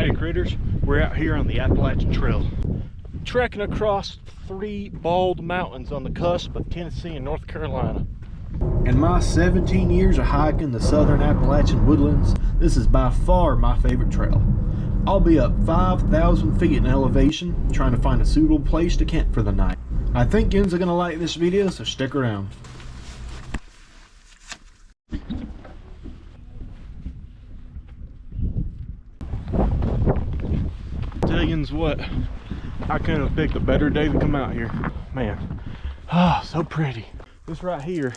Howdy critters, we're out here on the Appalachian Trail, trekking across 3 bald mountains on the cusp of Tennessee and North Carolina. In my 17 years of hiking the southern Appalachian woodlands, this is by far my favorite trail. I'll be up 5,000 feet in elevation, trying to find a suitable place to camp for the night. I think yous are going to like this video, so stick around. Tell you what, I couldn't have picked a better day to come out here. Man, so pretty. This right here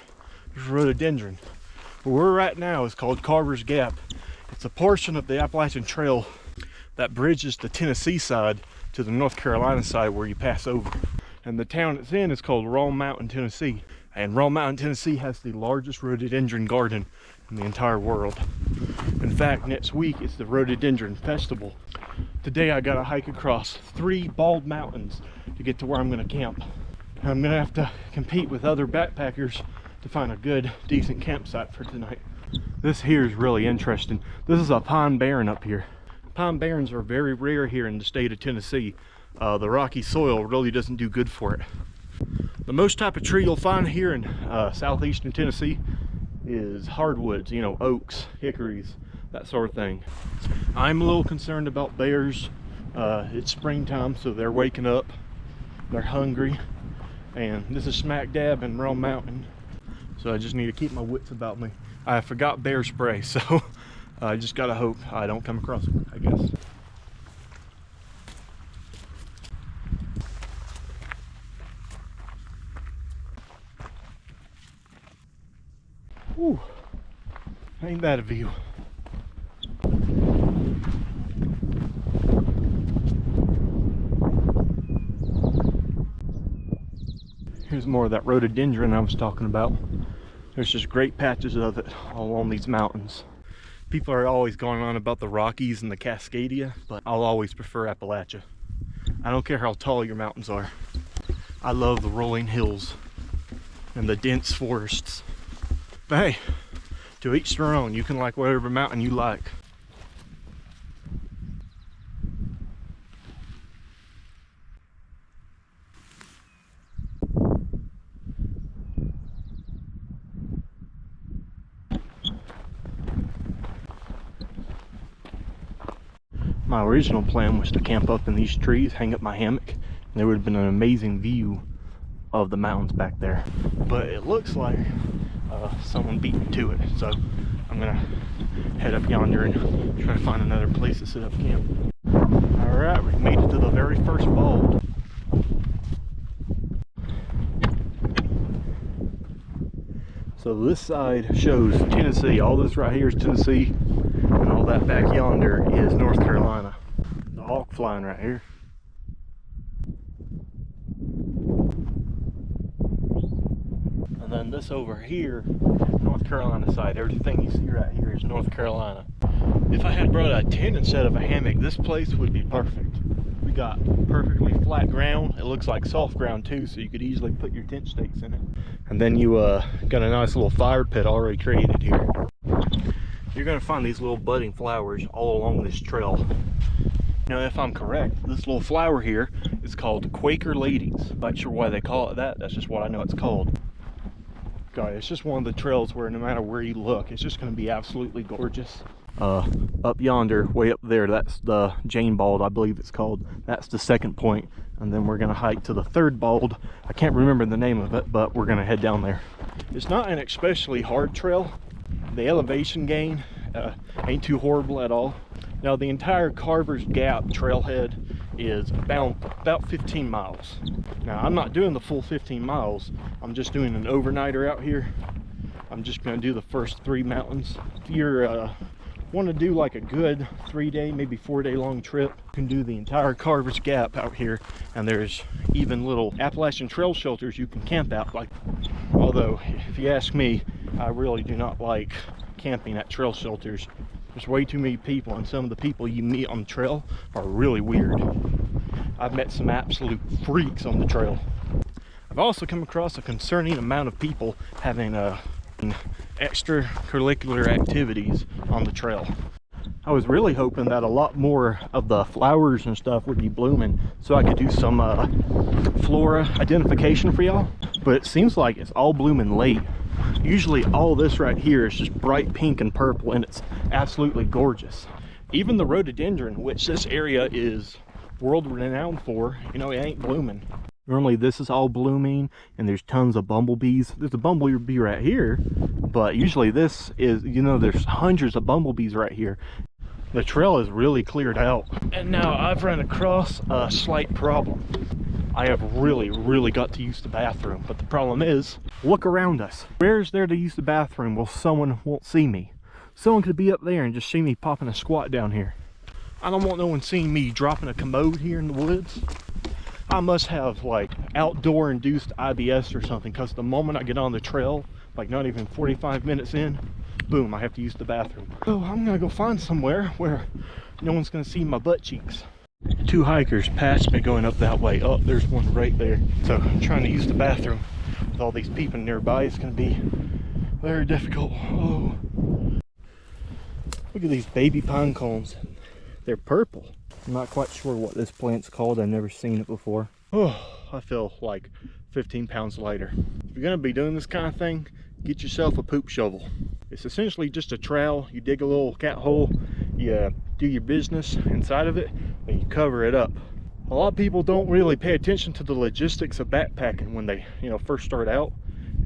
is rhododendron. Where we're right now is called Carver's Gap. It's a portion of the Appalachian Trail that bridges the Tennessee side to the North Carolina side where you pass over. And the town it's in is called Raw Mountain, Tennessee. And Raw Mountain, Tennessee has the largest rhododendron garden in the entire world. In fact, next week it's the Rhododendron Festival. Today I gotta hike across 3 bald mountains to get to where I'm gonna camp. I'm gonna have to compete with other backpackers to find a good, decent campsite for tonight. This here is really interesting. This is a pine barren up here. Pine barrens are very rare here in the state of Tennessee. The rocky soil really doesn't do good for it. The most type of tree you'll find here in southeastern Tennessee is hardwoods, you know, oaks, hickories, that sort of thing. I'm a little concerned about bears. It's springtime, so they're waking up, they're hungry, and this is smack dab in Raw Mountain, so I just need to keep my wits about me. I forgot bear spray, so I just gotta hope I don't come across one, I guess. Whew, ain't that a view? Here's more of that rhododendron I was talking about. There's just great patches of it all along these mountains. People are always going on about the Rockies and the Cascadia, but I'll always prefer Appalachia. I don't care how tall your mountains are. I love the rolling hills and the dense forests. But hey, to each their own. You can like whatever mountain you like. My original plan was to camp up in these trees, hang up my hammock, and there would have been an amazing view of the mountains back there. But it looks like someone beat me to it, so I'm gonna head up yonder and try to find another place to set up camp. Alright, we made it to the very first bald. So this side shows Tennessee. All this right here is Tennessee, and all that back yonder is North Carolina. The hawk flying right here. And then this over here, North Carolina side. Everything you see right here is North Carolina. If I had brought a tent instead of a hammock, this place would be perfect. We got perfectly flat ground. It looks like soft ground too, so you could easily put your tent stakes in it. And then you got a nice little fire pit already created here. You're gonna find these little budding flowers all along this trail. Now, if I'm correct, this little flower here is called Quaker Ladies. Not sure why they call it that. That's just what I know it's called. God, it's just one of the trails where no matter where you look, it's just going to be absolutely gorgeous. Up yonder, way up there, that's the Jane Bald, I believe it's called. That's the second point, and then we're going to hike to the third bald. I can't remember the name of it, but we're going to head down there. It's not an especially hard trail. The elevation gain ain't too horrible at all. Now, the entire Carver's Gap trailhead is about 15 miles. Now, I'm not doing the full 15 miles. I'm just doing an overnighter out here. I'm just going to do the first 3 mountains. If you're want to do like a good 3-day, maybe 4-day long trip, you can do the entire Carver's Gap out here, and there's even little Appalachian Trail shelters you can camp out. Like, although if you ask me, I really do not like camping at trail shelters. There's way too many people, and some of the people you meet on the trail are really weird. I've met some absolute freaks on the trail. I've also come across a concerning amount of people having extracurricular activities on the trail. I was really hoping that a lot more of the flowers and stuff would be blooming so I could do some flora identification for y'all, but it seems like it's all blooming late. Usually all this right here is just bright pink and purple, and it's absolutely gorgeous. Even the rhododendron, which this area is world renowned for, you know, it ain't blooming. Normally this is all blooming and there's tons of bumblebees. There's a bumblebee right here, but usually this is, you know, there's hundreds of bumblebees right here. The trail is really cleared out. And now I've run across a slight problem. I have really got to use the bathroom, but the problem is, look around us. Where's there to use the bathroom? Well, someone won't see me. Someone could be up there and just see me popping a squat down here. I don't want no one seeing me dropping a commode here in the woods. I must have like outdoor induced IBS or something, because the moment I get on the trail, like not even 45 minutes in, boom, I have to use the bathroom. Oh, I'm gonna go find somewhere where no one's gonna see my butt cheeks. Two hikers passed me going up that way. Oh, there's one right there. So I'm trying to use the bathroom with all these people nearby. It's gonna be very difficult. Oh, look at these baby pine cones. They're purple. I'm not quite sure what this plant's called. I've never seen it before. Oh, I feel like 15 pounds lighter. If you're gonna be doing this kind of thing, get yourself a poop shovel. It's essentially just a trowel. You dig a little cat hole, you do your business inside of it, and you cover it up. A lot of people don't really pay attention to the logistics of backpacking when they, you know, first start out.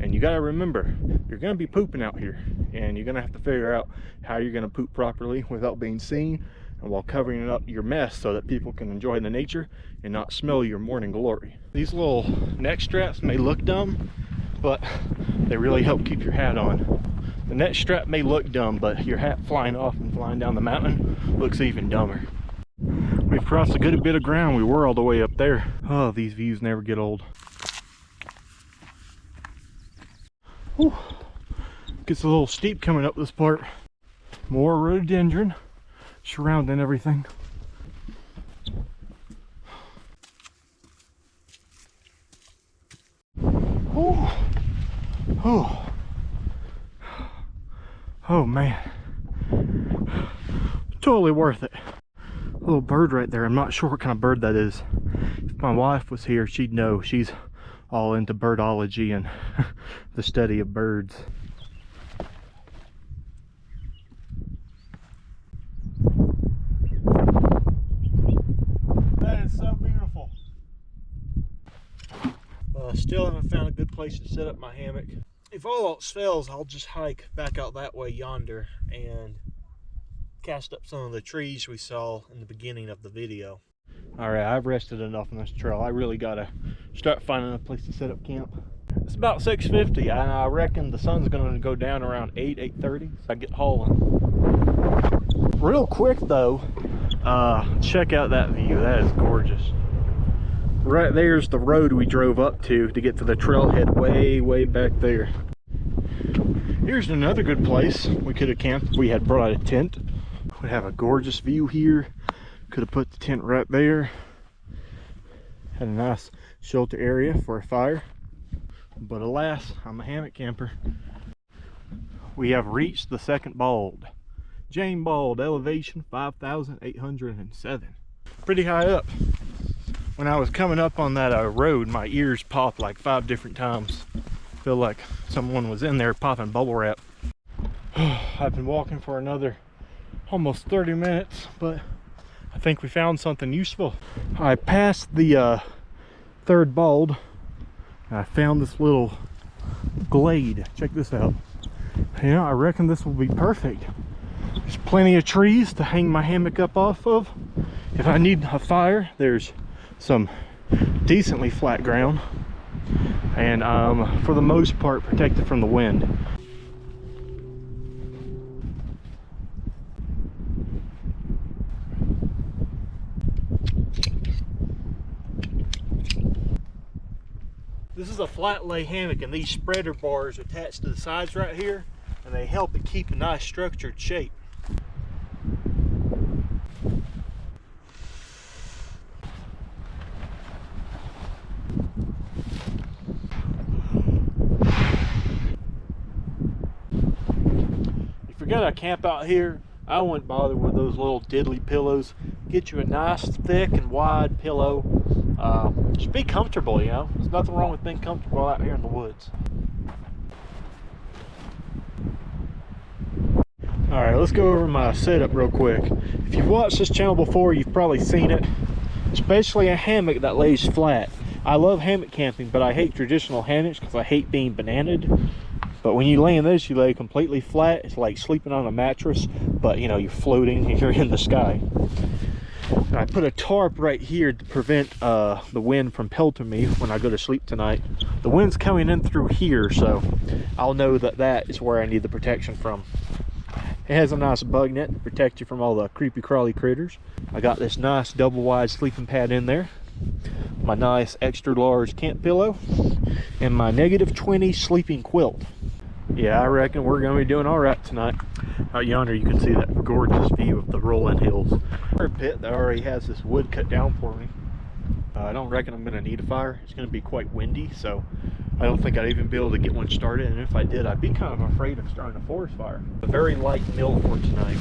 And you gotta remember, you're gonna be pooping out here, and you're gonna have to figure out how you're gonna poop properly without being seen, and while covering up your mess so that people can enjoy the nature and not smell your morning glory. These little neck straps may look dumb, but they really help keep your hat on. The neck strap may look dumb, but your hat flying off and flying down the mountain looks even dumber. We've crossed a good bit of ground. We were all the way up there. Oh, these views never get old. Whew. Gets a little steep coming up this part. More rhododendron surrounding everything. Oh, oh, oh man, totally worth it. A little bird right there. I'm not sure what kind of bird that is. If my wife was here, she'd know. She's all into birdology and the study of birds. That is so beautiful. Still haven't found a good place to set up my hammock. If all else fails, I'll just hike back out that way yonder and cast up some of the trees we saw in the beginning of the video. Alright, I've rested enough on this trail. I really gotta start finding a place to set up camp. It's about 6:50 and I reckon the sun's gonna go down around 8:30. So I get hauling. Real quick though, check out that view. That is gorgeous. Right there's the road we drove up to get to the trailhead way back there. Here's another good place we could have camped if we had brought a tent. We have a gorgeous view here. Could have put the tent right there. Had a nice shelter area for a fire. But alas, I'm a hammock camper. We have reached the second bald. Jane Bald, elevation 5,807. Pretty high up. When I was coming up on that road, my ears popped like 5 different times. Feel like someone was in there popping bubble wrap. I've been walking for another almost 30 minutes, but I think we found something useful. I passed the third bald. I found this little glade. Check this out. Yeah, I reckon this will be perfect. There's plenty of trees to hang my hammock up off of. If I need a fire, there's some decently flat ground, and for the most part protected from the wind. This is a flat lay hammock, and these spreader bars attached to the sides right here, and they help it keep a nice structured shape. If you're gonna camp out here, I wouldn't bother with those little diddly pillows. Get you a nice thick and wide pillow. Just be comfortable, you know. There's nothing wrong with being comfortable out here in the woods. Alright, let's go over my setup real quick. If you've watched this channel before, you've probably seen it. Especially a hammock that lays flat. I love hammock camping, but I hate traditional hammocks because I hate being bananaed. But when you lay in this, you lay completely flat. It's like sleeping on a mattress, but you know, you're floating and you're in the sky. And I put a tarp right here to prevent the wind from pelting me when I go to sleep tonight. The wind's coming in through here, so I'll know that that is where I need the protection from. It has a nice bug net to protect you from all the creepy crawly critters. I got this nice double wide sleeping pad in there, my nice extra large camp pillow, and my -20 sleeping quilt. Yeah, I reckon we're going to be doing all right tonight. Out yonder you can see that gorgeous view of the rolling hills. Our pit that already has this wood cut down for me. I don't reckon I'm going to need a fire. It's going to be quite windy, so I don't think I'd even be able to get one started, and if I did, I'd be kind of afraid of starting a forest fire. A very light meal for tonight.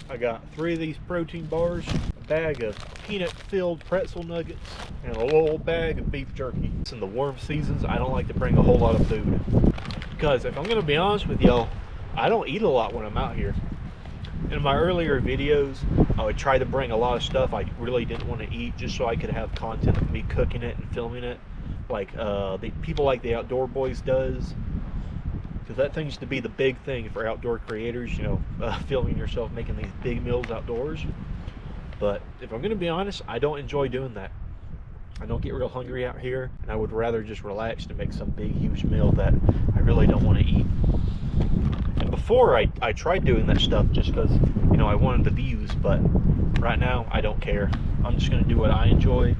I got 3 of these protein bars, a bag of peanut-filled pretzel nuggets, and a little bag of beef jerky. In the warm seasons, I don't like to bring a whole lot of food, because if I'm going to be honest with y'all, I don't eat a lot when I'm out here. In my earlier videos, I would try to bring a lot of stuff I really didn't want to eat just so I could have content of me cooking it and filming it, like the people like the Outdoor Boys does, because that tends to be the big thing for outdoor creators, you know, filming yourself making these big meals outdoors. But if I'm going to be honest, I don't enjoy doing that. I don't get real hungry out here, and I would rather just relax to make some big huge meal that I really don't want to eat. And before I tried doing that stuff just because, you know, I wanted the views, but right now I don't care. I'm just going to do what I enjoy,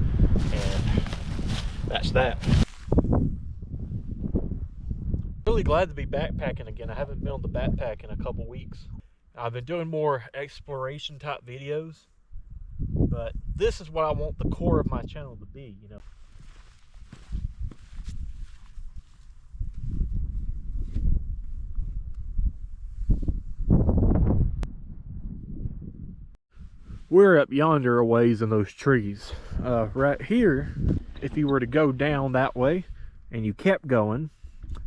and that's that. Really glad to be backpacking again. I haven't been on the backpack in a couple weeks. I've been doing more exploration type videos, but this is what I want the core of my channel to be, you know. We're up yonder a ways in those trees. Right here, if you were to go down that way and you kept going,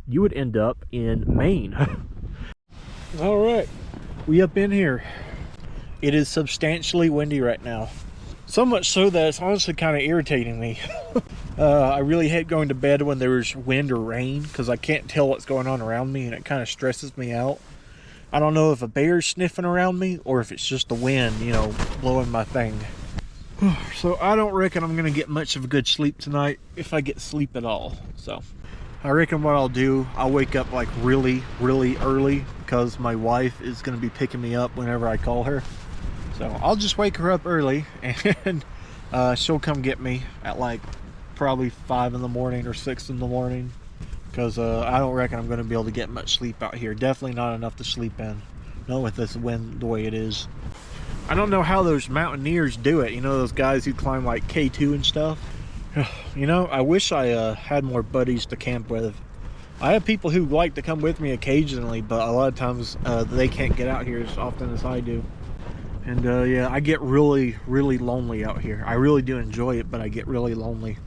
you would end up in Maine. All right, we up in here. It is substantially windy right now. So much so that it's honestly kind of irritating me. I really hate going to bed when there's wind or rain because I can't tell what's going on around me, and it kind of stresses me out. I don't know if a bear's sniffing around me or if it's just the wind, you know, blowing my thing. So I don't reckon I'm gonna get much of a good sleep tonight, if I get sleep at all. So I reckon what I'll do, I'll wake up like really early because my wife is gonna be picking me up whenever I call her. So I'll just wake her up early, and she'll come get me at like probably 5 in the morning or 6 in the morning. Because I don't reckon I'm going to be able to get much sleep out here. Definitely not enough to sleep in. Not with this wind the way it is. I don't know how those mountaineers do it. You know, those guys who climb like K2 and stuff. You know, I wish I had more buddies to camp with. I have people who like to come with me occasionally, but a lot of times they can't get out here as often as I do. And yeah, I get really lonely out here. I really do enjoy it, but I get really lonely.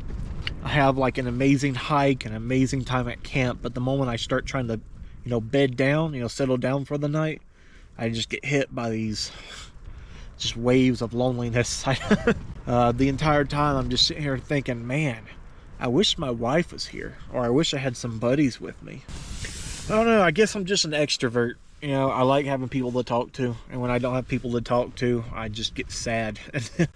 I have like an amazing hike, an amazing time at camp, but the moment I start trying to, you know, bed down, you know, settle down for the night, I just get hit by these just waves of loneliness. The entire time I'm just sitting here thinking, man, I wish my wife was here, or I wish I had some buddies with me. I don't know, I guess I'm just an extrovert. You know, I like having people to talk to, and when I don't have people to talk to, I just get sad.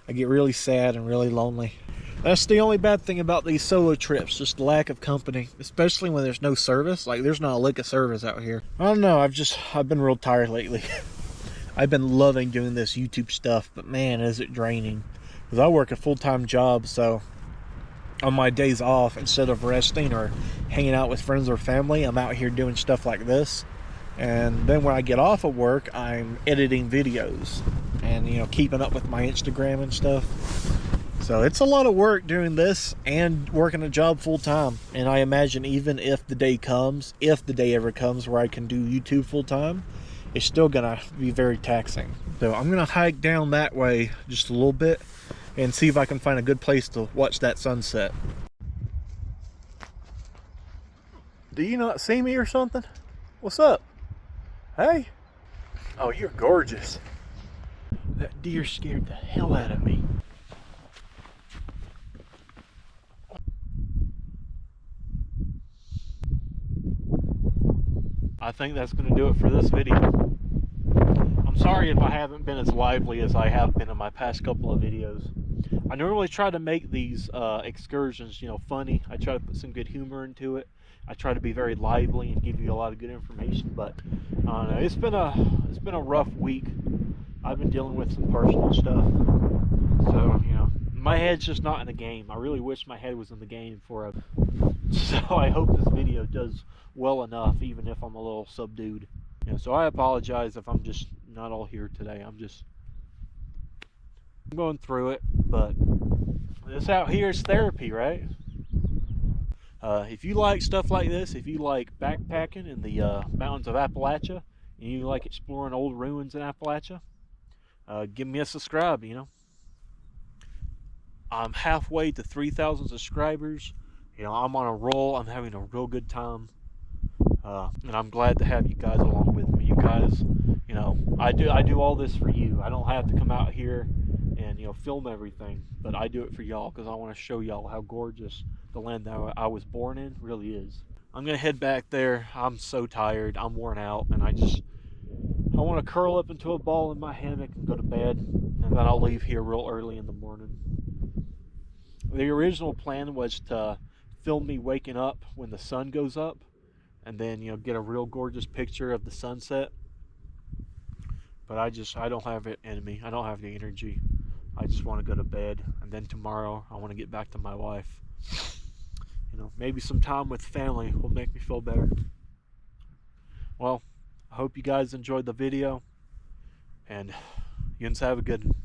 I get really sad and really lonely. That's the only bad thing about these solo trips, just the lack of company, especially when there's no service. Like, there's not a lick of service out here. I don't know, I've been real tired lately. I've been loving doing this YouTube stuff, but man, is it draining. Because I work a full-time job, so on my days off, instead of resting or hanging out with friends or family, I'm out here doing stuff like this. And then when I get off of work, I'm editing videos and, you know, keeping up with my Instagram and stuff. So it's a lot of work doing this and working a job full time. And I imagine even if the day comes, if the day ever comes where I can do YouTube full time, it's still gonna be very taxing. So I'm gonna hike down that way just a little bit and see if I can find a good place to watch that sunset. Do you not see me or something? What's up? Hey? Oh, you're gorgeous. That deer scared the hell out of me. I think that's going to do it for this video. I'm sorry if I haven't been as lively as I have been in my past couple of videos. I normally try to make these excursions, funny. I try to put some good humor into it. I try to be very lively and give you a lot of good information, but I don't know. It's been a rough week. I've been dealing with some personal stuff, so my head's just not in the game. I really wish my head was in the game for it. So I hope this video does well enough, even if I'm a little subdued. So I apologize if I'm just not all here today. I'm going through it, but this out here is therapy, right? If you like stuff like this, if you like backpacking in the mountains of Appalachia, and you like exploring old ruins in Appalachia, give me a subscribe. I'm halfway to 3,000 subscribers. I'm on a roll. I'm having a real good time, and I'm glad to have you guys along with me. You guys, I do all this for you. I don't have to come out here and film everything, but I do it for y'all because I want to show y'all how gorgeous the land that I was born in really is. I'm gonna head back there. I'm so tired. I'm worn out, and I want to curl up into a ball in my hammock and go to bed, and then I'll leave here real early in the morning. The original plan was to film me waking up when the sun goes up, and then get a real gorgeous picture of the sunset. But I don't have it in me. I don't have the energy. I just want to go to bed, and then tomorrow I want to get back to my life. Maybe some time with family will make me feel better. Well, I hope you guys enjoyed the video, and you guys have a good one.